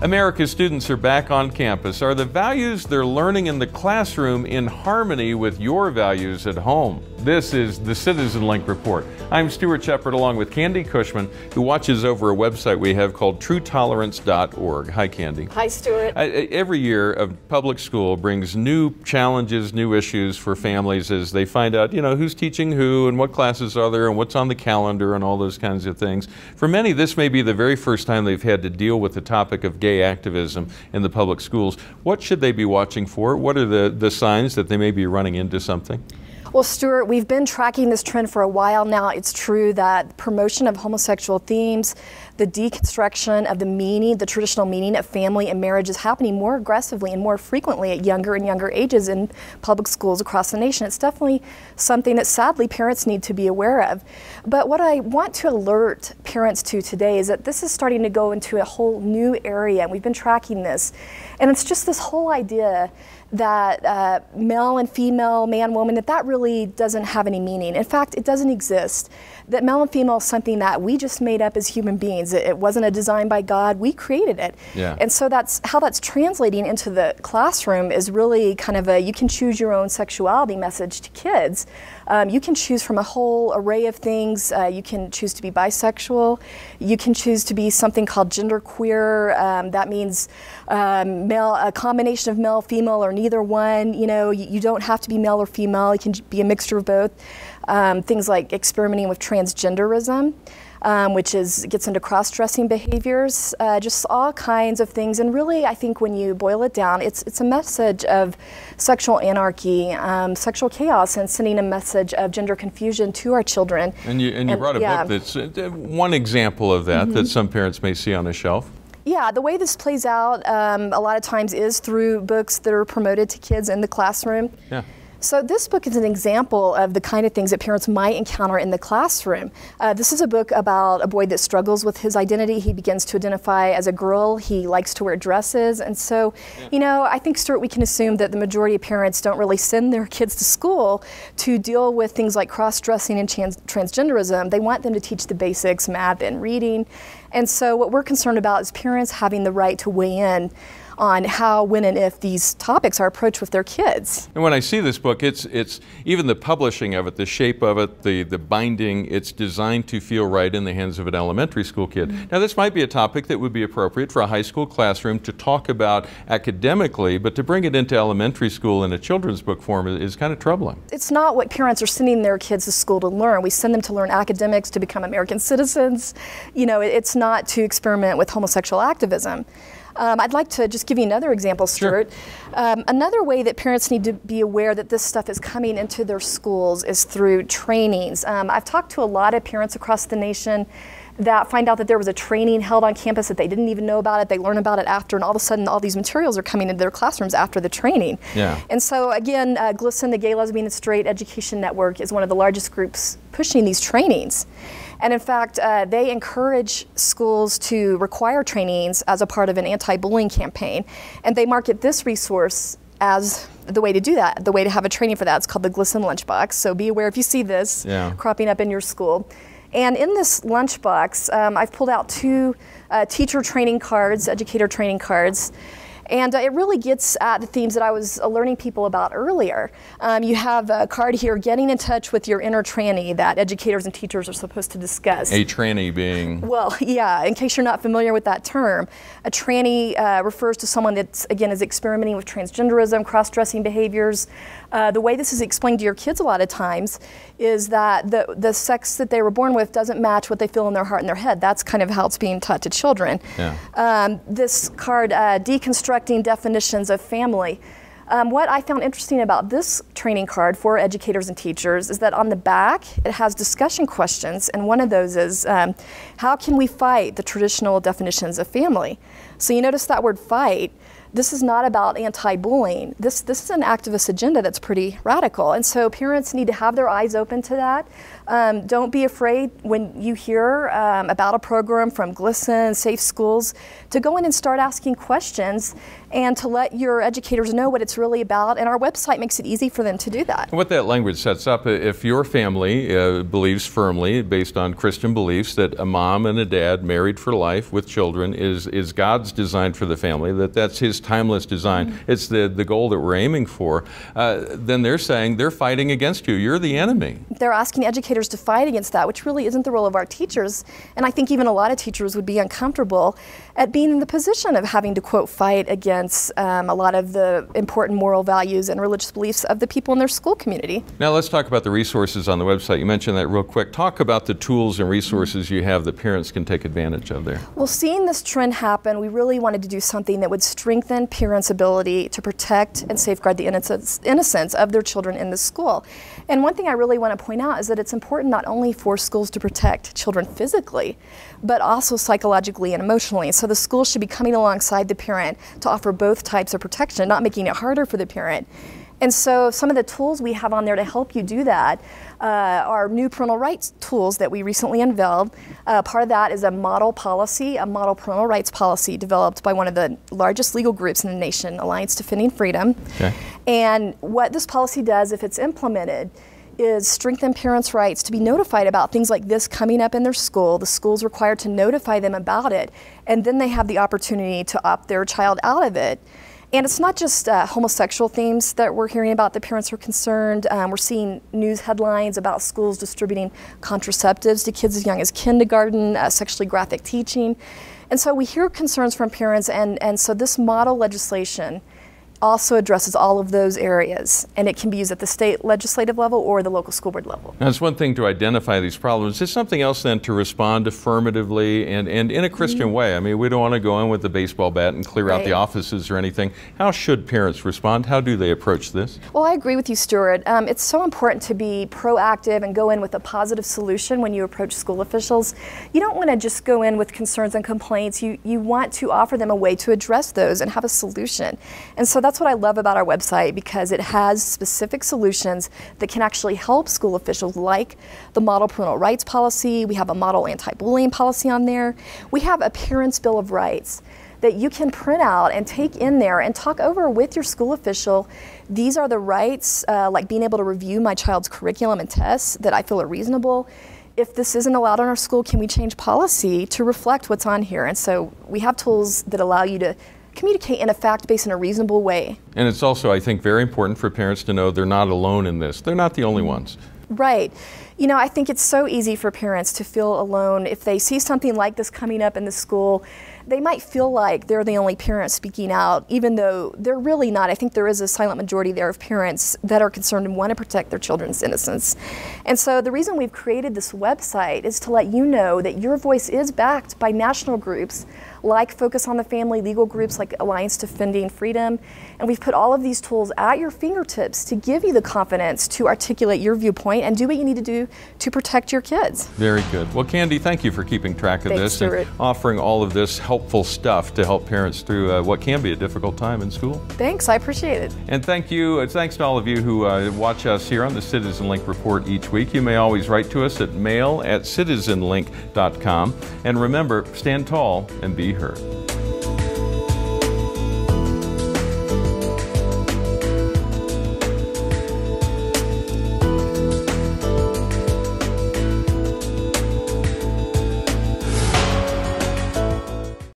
America's students are back on campus. Are the values they're learning in the classroom in harmony with your values at home? This is the CitizenLink Report. I'm Stuart Shepard along with Candy Cushman, who watches over a website we have called TrueTolerance.org. Hi, Candy. Hi, Stuart. Every year, a public school brings new challenges, new issues for families as they find out, who's teaching who and what classes are there and what's on the calendar and all those kinds of things. For many, this may be the very first time they've had to deal with the topic of gay activism in the public schools. What should they be watching for? What are the signs that they may be running into something? Well, Stuart, we've been tracking this trend for a while now. It's true that promotion of homosexual themes, the deconstruction of the meaning, the traditional meaning of family and marriage is happening more aggressively and more frequently at younger and younger ages in public schools across the nation. It's definitely something that sadly parents need to be aware of. But what I want to alert parents to today is that this is starting to go into a whole new area, and we've been tracking this. And it's just this whole idea that male and female, man, woman, that really doesn't have any meaning. In fact, it doesn't exist. That male and female is something that we just made up as human beings. It wasn't a design by God, we created it. Yeah. And so that's how that's translating into the classroom is really kind of a you can choose your own sexuality message to kids. You can choose from a whole array of things. You can choose to be bisexual. You can choose to be something called genderqueer. That means a combination of male, female, or neither one. You don't have to be male or female. You can be a mixture of both. Things like experimenting with transgenderism, which gets into cross-dressing behaviors, just all kinds of things. And really, I think when you boil it down, it's a message of sexual anarchy, sexual chaos, and sending a message of gender confusion to our children. And you brought a book that's one example of that, that some parents may see on a shelf. Yeah, the way this plays out a lot of times is through books that are promoted to kids in the classroom. Yeah. So this book is an example of the kind of things that parents might encounter in the classroom. This is a book about a boy that struggles with his identity. He begins to identify as a girl. He likes to wear dresses. And so, I think, Stuart, we can assume that the majority of parents don't really send their kids to school to deal with things like cross-dressing and transgenderism. They want them to teach the basics, math and reading. And so what we're concerned about is parents having the right to weigh in on how, when, and if these topics are approached with their kids. And when I see this book, it's even the publishing of it, the shape of it, the binding, it's designed to feel right in the hands of an elementary school kid. Mm-hmm. Now, this might be a topic that would be appropriate for a high school classroom to talk about academically, but to bring it into elementary school in a children's book form is kind of troubling. It's not what parents are sending their kids to school to learn. We send them to learn academics, to become American citizens. it's not to experiment with homosexual activism. I'd like to just give you another example, Stuart. Sure. Another way that parents need to be aware that this stuff is coming into their schools is through trainings. I've talked to a lot of parents across the nation that find out that there was a training held on campus that they didn't even know about it. They learn about it after, and all of a sudden all these materials are coming into their classrooms after the training. Yeah. And so again, GLSEN, the Gay, Lesbian, and Straight Education Network, is one of the largest groups pushing these trainings. And in fact, they encourage schools to require trainings as a part of an anti-bullying campaign. And they market this resource as the way to do that, the way to have a training for that. It's called the GLSEN Lunchbox. So be aware if you see this cropping up in your school. And in this lunchbox, I've pulled out two teacher training cards, educator training cards. And it really gets at the themes that I was alerting people about earlier. You have a card here, getting in touch with your inner tranny, that educators and teachers are supposed to discuss. A tranny being? Well, yeah, in case you're not familiar with that term, a tranny refers to someone that, again, is experimenting with transgenderism, cross-dressing behaviors. The way this is explained to your kids a lot of times is that the sex that they were born with doesn't match what they feel in their heart and their head. That's kind of how it's being taught to children. Yeah. This card, deconstructing definitions of family. What I found interesting about this training card for educators and teachers is that on the back it has discussion questions, and one of those is how can we fight the traditional definitions of family? So you notice that word fight. This is not about anti-bullying. This is an activist agenda that's pretty radical, and so parents need to have their eyes open to that. Don't be afraid when you hear about a program from GLSEN, Safe Schools, to go in and start asking questions and to let your educators know what it's really about, and our website makes it easy for them to do that. What that language sets up, if your family believes firmly, based on Christian beliefs, that a mom and a dad married for life with children is God's design for the family, that's His timeless design, it's the goal that we're aiming for, then they're saying they're fighting against you. You're the enemy. They're asking educators to fight against that, which really isn't the role of our teachers, and I think even a lot of teachers would be uncomfortable at being in the position of having to, quote, fight against a lot of the important moral values and religious beliefs of the people in their school community. Now let's talk about the resources on the website. You mentioned that real quick. Talk about the tools and resources you have that parents can take advantage of there. Well, seeing this trend happen, we really wanted to do something that would strengthen parents' ability to protect and safeguard the innocence of their children in the school. And one thing I really want to point out is that it's important not only for schools to protect children physically, but also psychologically and emotionally. So the school should be coming alongside the parent to offer both types of protection, not making it harder for the parent. And so some of the tools we have on there to help you do that are new parental rights tools that we recently unveiled. Part of that is a model policy, a model parental rights policy developed by one of the largest legal groups in the nation, Alliance Defending Freedom. Okay. And what this policy does, if it's implemented, is strengthen parents' rights to be notified about things like this coming up in their school. The school's required to notify them about it, and then they have the opportunity to opt their child out of it. And it's not just homosexual themes that we're hearing about that parents are concerned. We're seeing news headlines about schools distributing contraceptives to kids as young as kindergarten, sexually graphic teaching. And so we hear concerns from parents, and so this model legislation also addresses all of those areas, and it can be used at the state legislative level or the local school board level. Now, it's one thing to identify these problems. It's something else then to respond affirmatively and in a Christian way. I mean, we don't want to go in with the baseball bat and clear out the offices or anything. How should parents respond? How do they approach this? Well, I agree with you, Stuart. It's so important to be proactive and go in with a positive solution when you approach school officials. You don't want to just go in with concerns and complaints. You want to offer them a way to address those and have a solution. And so that's what I love about our website, because it has specific solutions that can actually help school officials, like the model parental rights policy. We have a model anti-bullying policy on there. We have a parent's bill of rights that you can print out and take in there and talk over with your school official. These are the rights, like being able to review my child's curriculum and tests that I feel are reasonable. If this isn't allowed in our school, can we change policy to reflect what's on here? And so we have tools that allow you to communicate in a fact-based and a reasonable way. And it's also, I think, very important for parents to know they're not alone in this. They're not the only ones. Right. You know, I think it's so easy for parents to feel alone. If they see something like this coming up in the school, they might feel like they're the only parent speaking out, even though they're really not. I think there is a silent majority there of parents that are concerned and want to protect their children's innocence. And so the reason we've created this website is to let you know that your voice is backed by national groups like Focus on the Family, legal groups like Alliance Defending Freedom, and we've put all of these tools at your fingertips to give you the confidence to articulate your viewpoint and do what you need to do to protect your kids. Very good. Well, Candy, thank you for keeping track of this and offering all of this helpful stuff to help parents through what can be a difficult time in school. Thanks, I appreciate it. And thank you. Thanks to all of you who watch us here on the CitizenLink Report each week. You may always write to us at mail@citizenlink.com. And remember, stand tall and be heard.